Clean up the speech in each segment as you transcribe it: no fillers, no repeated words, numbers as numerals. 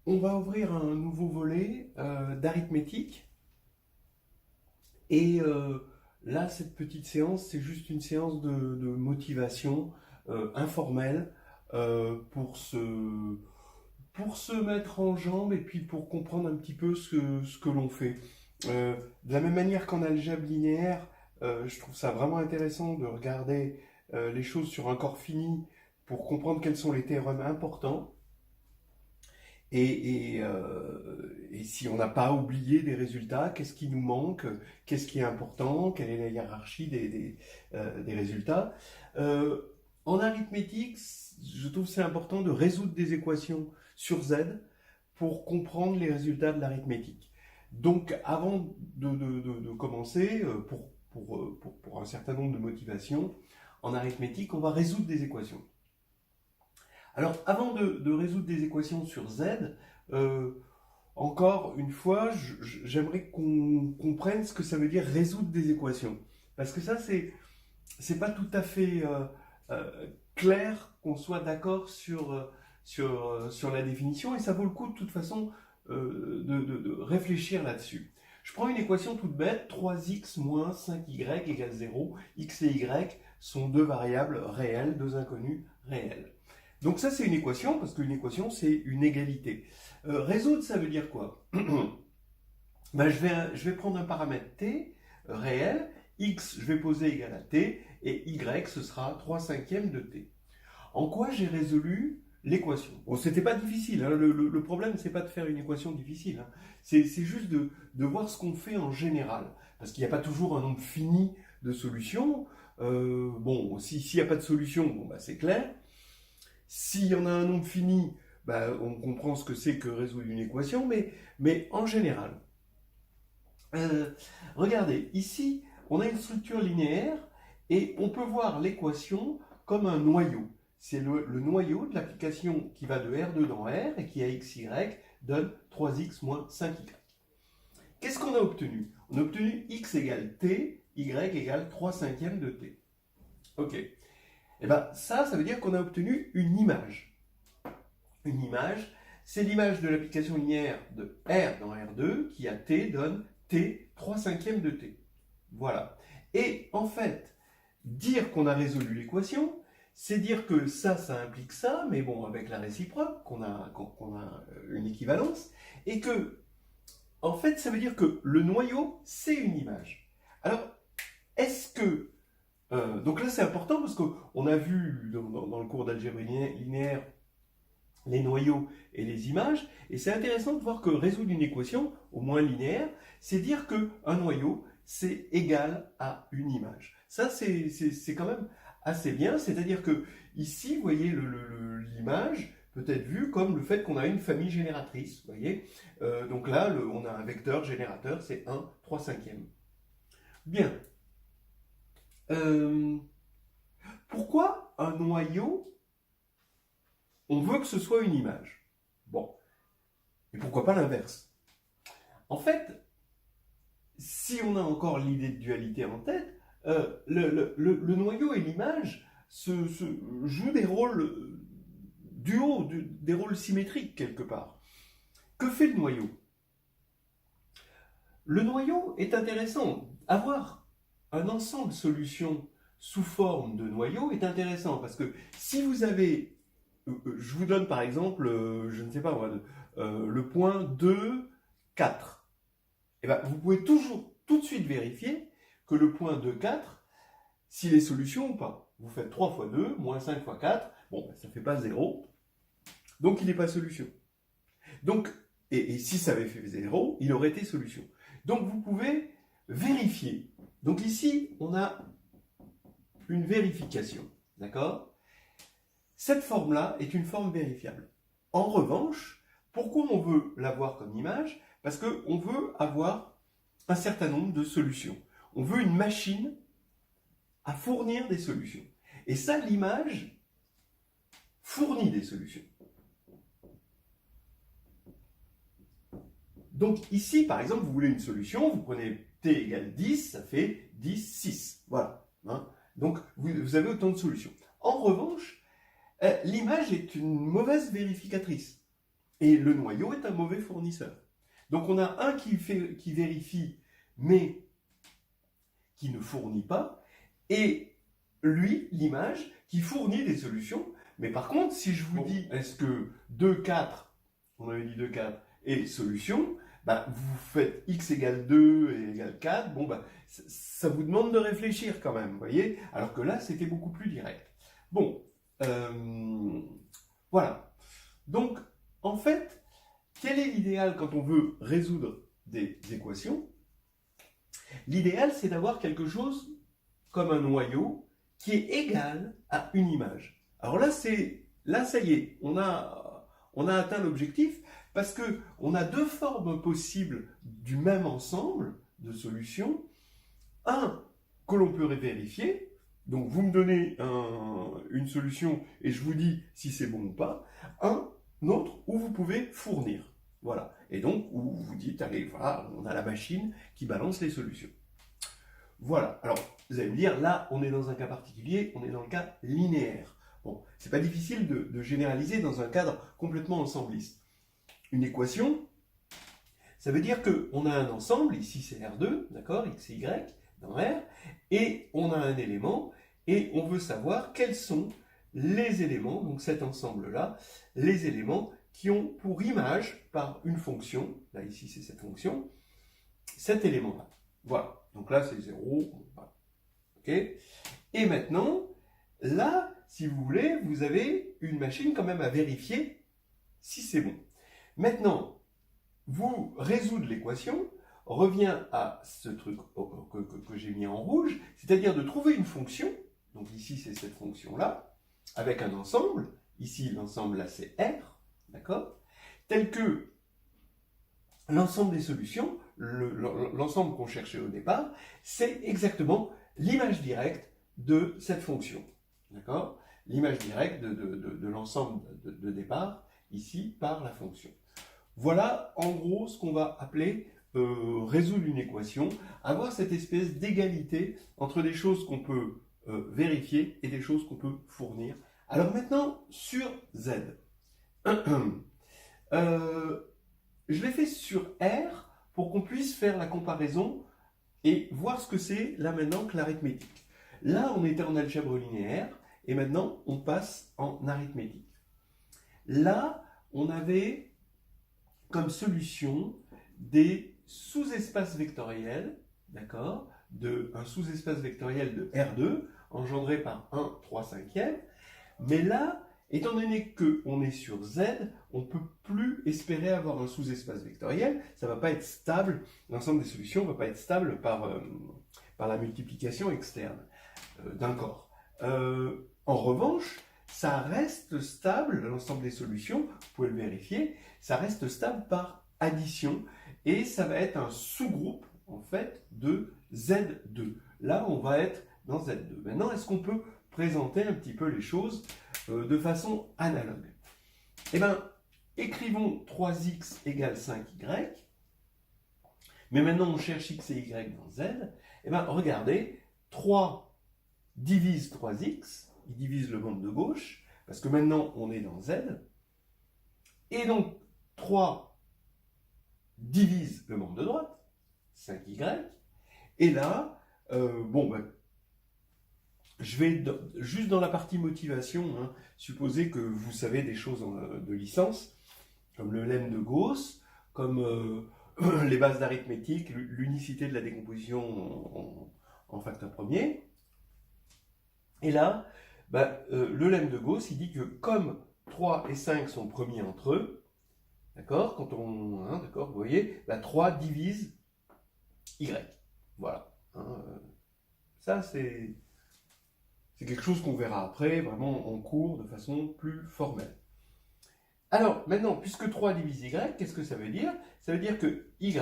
On va ouvrir un nouveau volet d'arithmétique. Et là, cette petite séance, c'est juste une séance de motivation informelle pour se mettre en jambe et puis pour comprendre un petit peu ce que l'on fait. De la même manière qu'en algèbre linéaire, je trouve ça vraiment intéressant de regarder les choses sur un corps fini pour comprendre quels sont les théorèmes importants. Et si on n'a pas oublié des résultats, qu'est-ce qui nous manque, qu'est-ce qui est important, quelle est la hiérarchie des résultats. Euh, En arithmétique, je trouve que c'est important de résoudre des équations sur Z pour comprendre les résultats de l'arithmétique. Donc avant de commencer, pour un certain nombre de motivations, en arithmétique, on va résoudre des équations. Alors, avant de résoudre des équations sur Z, euh, encore une fois, j'aimerais qu'on comprenne ce que ça veut dire résoudre des équations. Parce que ça, c'est pas tout à fait clair qu'on soit d'accord sur la définition, et ça vaut le coup de toute façon de réfléchir là-dessus. Je prends une équation toute bête, 3x moins 5y égale 0. X et y sont deux variables réelles, deux inconnues réelles. Donc ça, c'est une équation, parce qu'une équation, c'est une égalité. Résoudre, ça veut dire quoi? Ben, je vais prendre un paramètre t réel, x, je vais poser égal à t, et y, ce sera 3 cinquièmes de t. En quoi j'ai résolu l'équation? Bon, c'était pas difficile, hein. Le problème, c'est pas de faire une équation difficile, hein. C'est juste de voir ce qu'on fait en général. Parce qu'il n'y a pas toujours un nombre fini de solutions. Bon, s'il n'y a pas de solution, bon, bah, c'est clair. S'il y en a un nombre fini, bah, on comprend ce que c'est que résoudre une équation, mais en général. Euh, Regardez, ici, on a une structure linéaire et on peut voir l'équation comme un noyau. C'est le noyau de l'application qui va de R2 dans R et qui à XY donne 3x moins 5y. Qu'est-ce qu'on a obtenu? On a obtenu x égale t, y égale 3 cinquièmes de t. Ok. Et bien ça veut dire qu'on a obtenu une image. Une image, c'est l'image de l'application linéaire de R dans R2 qui à t donne t 3 cinquièmes de t. Voilà. Et en fait, dire qu'on a résolu l'équation, c'est dire que ça implique ça, mais bon, avec la réciproque, qu'on a une équivalence, et que, en fait, ça veut dire que le noyau, c'est une image. Alors, est-ce que... donc là, c'est important parce qu'on a vu dans le cours d'algèbre linéaire les noyaux et les images, et c'est intéressant de voir que résoudre une équation, au moins linéaire, c'est dire qu'un noyau, c'est égal à une image. Ça, c'est quand même assez bien, c'est-à-dire que ici, vous voyez, l'image peut être vue comme le fait qu'on a une famille génératrice, vous voyez. Donc là, on a un vecteur générateur, c'est 1, 3 cinquièmes. Bien. Euh, Pourquoi un noyau, on veut que ce soit une image? Bon. Et pourquoi pas l'inverse? En fait, si on a encore l'idée de dualité en tête, le noyau et l'image jouent des rôles duaux, des rôles symétriques quelque part. Que fait le noyau? Le noyau est intéressant. Avoir un ensemble de solutions sous forme de noyau est intéressant parce que si vous avez, je vous donne par exemple, je ne sais pas moi, le point 2, 4. Et ben, vous pouvez toujours tout de suite vérifier que le point 2, 4, s'il est solution ou pas. Vous faites 3 fois 2, moins 5 fois 4, bon, ça ne fait pas 0, donc il n'est pas solution. Donc, et si ça avait fait 0, il aurait été solution. Donc vous pouvez vérifier. Donc ici, on a une vérification, d'accord? Cette forme-là est une forme vérifiable. En revanche, pourquoi on veut l'avoir comme image? Parce qu'on veut avoir un certain nombre de solutions. On veut une machine à fournir des solutions. Et ça, l'image fournit des solutions. Donc ici, par exemple, vous voulez une solution, vous prenez t égale 10, ça fait 10, 6. Voilà. Hein. Donc vous avez autant de solutions. En revanche, l'image est une mauvaise vérificatrice. Et le noyau est un mauvais fournisseur. Donc on a un qui vérifie, mais qui ne fournit pas, et lui, l'image, qui fournit des solutions. Mais par contre, si je vous dis, est-ce que 2, 4, on avait dit 2, 4, est solution, bah, vous faites x égale 2 et égale 4, bon, bah, ça vous demande de réfléchir quand même, vous voyez. Alors que là, c'était beaucoup plus direct. Bon, voilà. Donc, en fait, quel est l'idéal quand on veut résoudre des équations? L'idéal, c'est d'avoir quelque chose comme un noyau qui est égal à une image. Alors là, ça y est, on a atteint l'objectif parce qu'on a deux formes possibles du même ensemble de solutions. Un que l'on peut vérifier, donc vous me donnez une solution et je vous dis si c'est bon ou pas. Un autre où vous pouvez fournir. Voilà. Et donc, où vous dites, allez, voilà, on a la machine qui balance les solutions. Voilà. Alors, vous allez me dire, là, on est dans un cas particulier, on est dans le cas linéaire. Bon, c'est pas difficile de généraliser dans un cadre complètement ensembliste. Une équation, ça veut dire qu'on a un ensemble, ici c'est R2, d'accord, X et Y, dans R, et on a un élément, et on veut savoir quels sont les éléments, donc cet ensemble-là, les éléments qui ont pour image, par une fonction, là ici c'est cette fonction, cet élément-là. Voilà, donc là c'est 0, voilà. Ok. Et maintenant, là, si vous voulez, vous avez une machine quand même à vérifier si c'est bon. Maintenant, vous résoudre l'équation revient à ce truc que j'ai mis en rouge, c'est-à-dire de trouver une fonction, donc ici c'est cette fonction-là, avec un ensemble, ici l'ensemble là c'est R, d'accord, tel que l'ensemble des solutions, l'ensemble qu'on cherchait au départ, c'est exactement l'image directe de cette fonction, d'accord, l'image directe de l'ensemble de départ, ici par la fonction. Voilà en gros ce qu'on va appeler résoudre une équation, avoir cette espèce d'égalité entre des choses qu'on peut vérifier et des choses qu'on peut fournir. Alors maintenant, sur Z. Je l'ai fait sur R pour qu'on puisse faire la comparaison et voir ce que c'est là maintenant que l'arithmétique. Là, on était en algèbre linéaire et maintenant, on passe en arithmétique. Là, on avait comme solution des sous-espaces vectoriels, d'accord, un sous-espace vectoriel de R2 engendré par 1, 3 cinquièmes. Mais là, étant donné qu'on est sur Z, on ne peut plus espérer avoir un sous-espace vectoriel. Ça ne va pas être stable, l'ensemble des solutions ne va pas être stable par la multiplication externe d'un corps. En revanche, ça reste stable, l'ensemble des solutions, vous pouvez le vérifier, ça reste stable par addition et ça va être un sous-groupe en fait de Z2. Là, on va être dans Z2. Maintenant, est-ce qu'on peut présenter un petit peu les choses de façon analogue? Eh bien, écrivons 3x égale 5y, mais maintenant on cherche x et y dans Z. Eh bien, regardez, 3 divise 3x, il divise le membre de gauche, parce que maintenant on est dans Z, et donc 3 divise le membre de droite, 5y, et là, bon, ben, je vais juste dans la partie motivation, hein, supposer que vous savez des choses de licence, comme le lemme de Gauss, comme les bases d'arithmétique, l'unicité de la décomposition en facteur premier. Et là, bah, le lemme de Gauss, il dit que comme 3 et 5 sont premiers entre eux, d'accord, quand on, hein, d'accord, vous voyez, bah, 3 divise y. Voilà. Hein, ça, c'est quelque chose qu'on verra après, vraiment en cours, de façon plus formelle. Alors, maintenant, puisque 3 divise y, qu'est-ce que ça veut dire? Ça veut dire que y,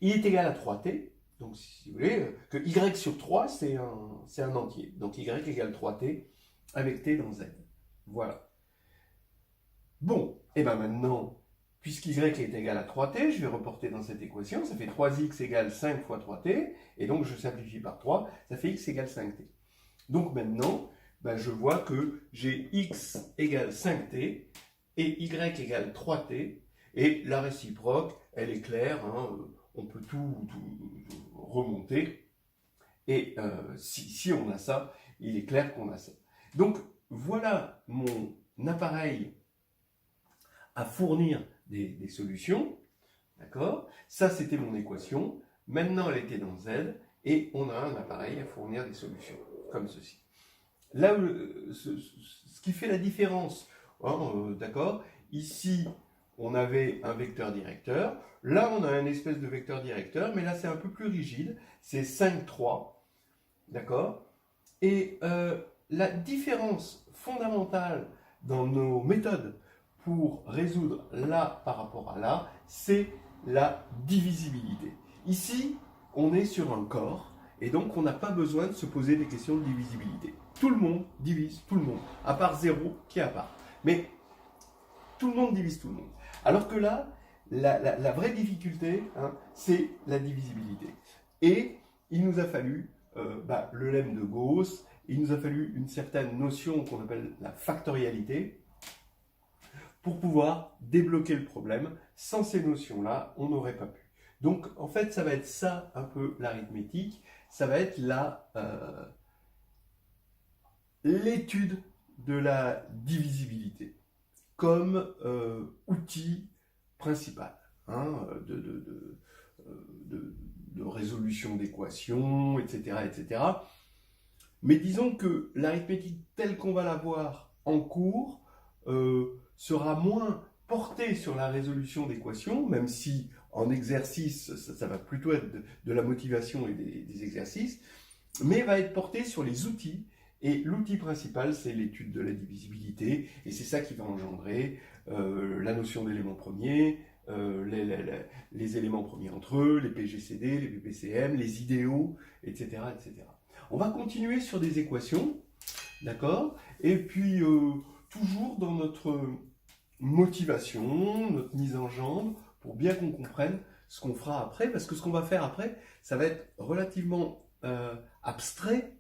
il est égal à 3t. Donc, si vous voulez, que y sur 3, c'est un entier. Donc, y égale 3t avec t dans z. Voilà. Bon, et bien maintenant, puisqu'y est égal à 3t, je vais reporter dans cette équation. Ça fait 3x égale 5 fois 3t. Et donc, je simplifie par 3. Ça fait x égale 5t. Donc, maintenant, ben, je vois que j'ai x égale 5t. et y égale 3t, et la réciproque, elle est claire, hein, on peut tout remonter, et si on a ça, il est clair qu'on a ça. Donc voilà mon appareil à fournir des solutions, d'accord? Ça c'était mon équation, maintenant elle était dans Z, et on a un appareil à fournir des solutions, comme ceci. Là, ce qui fait la différence, hein, d'accord? Ici, on avait un vecteur directeur. Là, on a un espèce de vecteur directeur, mais là, c'est un peu plus rigide. C'est 5, 3, d'accord? Et la différence fondamentale dans nos méthodes pour résoudre là par rapport à là, c'est la divisibilité. Ici, on est sur un corps, et donc on n'a pas besoin de se poser des questions de divisibilité. Tout le monde divise tout le monde, à part 0 qui est à part. Mais tout le monde divise tout le monde. Alors que là, la vraie difficulté, hein, c'est la divisibilité. Et il nous a fallu le lemme de Gauss, il nous a fallu une certaine notion qu'on appelle la factorialité pour pouvoir débloquer le problème. Sans ces notions-là, on n'aurait pas pu. Donc, en fait, ça va être ça un peu l'arithmétique, ça va être l'étude de la divisibilité comme outil principal, hein, de résolution d'équations, etc., etc. Mais disons que l'arithmétique telle qu'on va la voir en cours sera moins portée sur la résolution d'équations, même si en exercice, ça va plutôt être de la motivation et des exercices, mais va être portée sur les outils. Et l'outil principal, c'est l'étude de la divisibilité, et c'est ça qui va engendrer la notion d'éléments premiers, les éléments premiers entre eux, les PGCD, les PPCM, les idéaux, etc., etc. On va continuer sur des équations, d'accord? Et puis, toujours dans notre motivation, notre mise en jambe, pour bien qu'on comprenne ce qu'on fera après, parce que ce qu'on va faire après, ça va être relativement abstrait,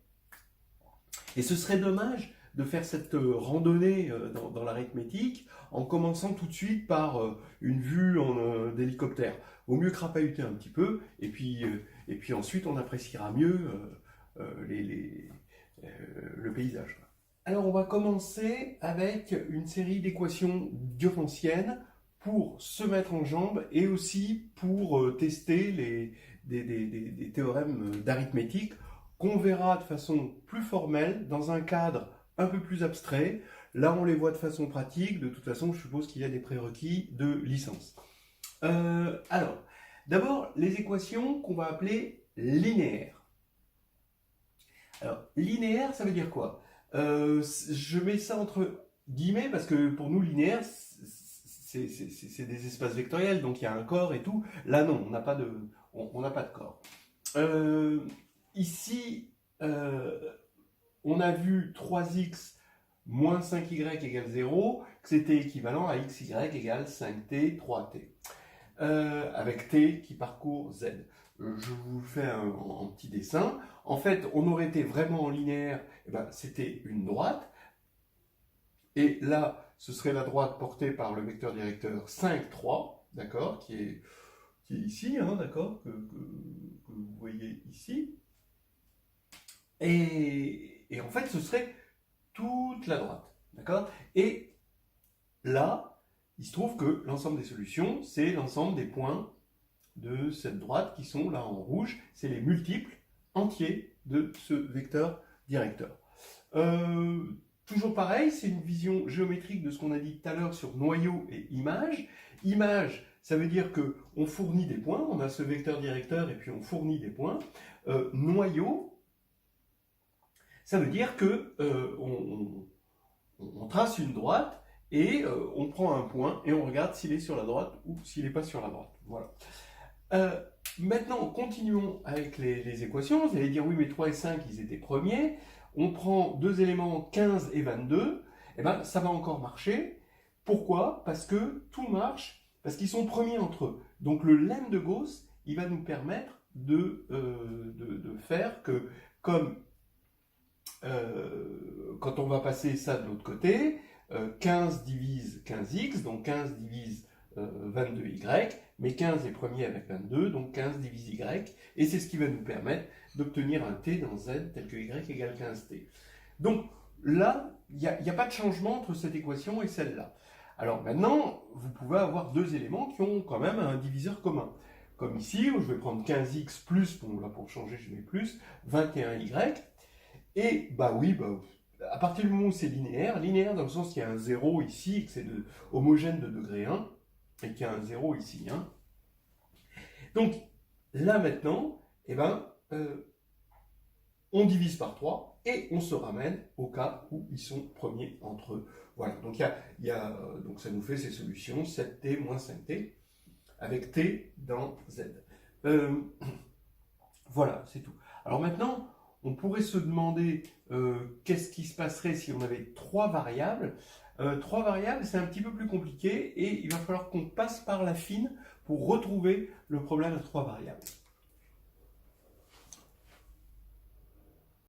et ce serait dommage de faire cette randonnée dans l'arithmétique en commençant tout de suite par une vue d'hélicoptère. Vaut mieux crapahuter un petit peu, et puis ensuite on appréciera mieux le paysage. Alors on va commencer avec une série d'équations diophantiennes pour se mettre en jambe et aussi pour tester des théorèmes d'arithmétique qu'on verra de façon plus formelle, dans un cadre un peu plus abstrait. Là, on les voit de façon pratique. De toute façon, je suppose qu'il y a des prérequis de licence. Alors, d'abord, les équations qu'on va appeler linéaires. Alors, linéaire, ça veut dire quoi? Je mets ça entre guillemets parce que pour nous, linéaire, c'est des espaces vectoriels, donc il y a un corps et tout. Là, non, on n'a pas de corps. Ici, on a vu 3x moins 5y égale 0, que c'était équivalent à xy égale 5t, 3t, avec t qui parcourt z. Je vous le fais en petit dessin. En fait, on aurait été vraiment en linéaire, c'était une droite, et là, ce serait la droite portée par le vecteur directeur 5, 3, d'accord, qui est ici, hein, d'accord, que vous voyez ici. Et en fait, ce serait toute la droite, d'accord? Et là, il se trouve que l'ensemble des solutions, c'est l'ensemble des points de cette droite qui sont là en rouge, c'est les multiples entiers de ce vecteur directeur. Toujours pareil, c'est une vision géométrique de ce qu'on a dit tout à l'heure sur noyau et image. Image, ça veut dire qu'on fournit des points, on a ce vecteur directeur et puis on fournit des points. Noyau, ça veut dire que on trace une droite et on prend un point et on regarde s'il est sur la droite ou s'il n'est pas sur la droite. Voilà. Maintenant, continuons avec les équations. Vous allez dire, oui, mais 3 et 5, ils étaient premiers. On prend deux éléments 15 et 22. Eh bien, ça va encore marcher. Pourquoi? Parce que tout marche, parce qu'ils sont premiers entre eux. Donc, le lemme de Gauss, il va nous permettre de faire que, comme quand on va passer ça de l'autre côté, 15 divise 15x, donc 15 divise 22y, mais 15 est premier avec 22, donc 15 divise y, et c'est ce qui va nous permettre d'obtenir un t dans z tel que y égale 15t. Donc là, il n'y a pas de changement entre cette équation et celle-là. Alors maintenant, vous pouvez avoir deux éléments qui ont quand même un diviseur commun. Comme ici, où je vais prendre 15x plus, bon là pour changer je mets plus, 21y, et bah oui, à partir du moment où c'est linéaire dans le sens qu'il y a un 0 ici, et que c'est homogène de degré 1, et qu'il y a un 0 ici. Hein. Donc là maintenant, eh ben, on divise par 3 et on se ramène au cas où ils sont premiers entre eux. Voilà, donc, donc ça nous fait ces solutions 7t moins 5t avec t dans z. Voilà, c'est tout. Alors maintenant, on pourrait se demander qu'est-ce qui se passerait si on avait trois variables. Trois variables, c'est un petit peu plus compliqué et il va falloir qu'on passe par la fine pour retrouver le problème à trois variables.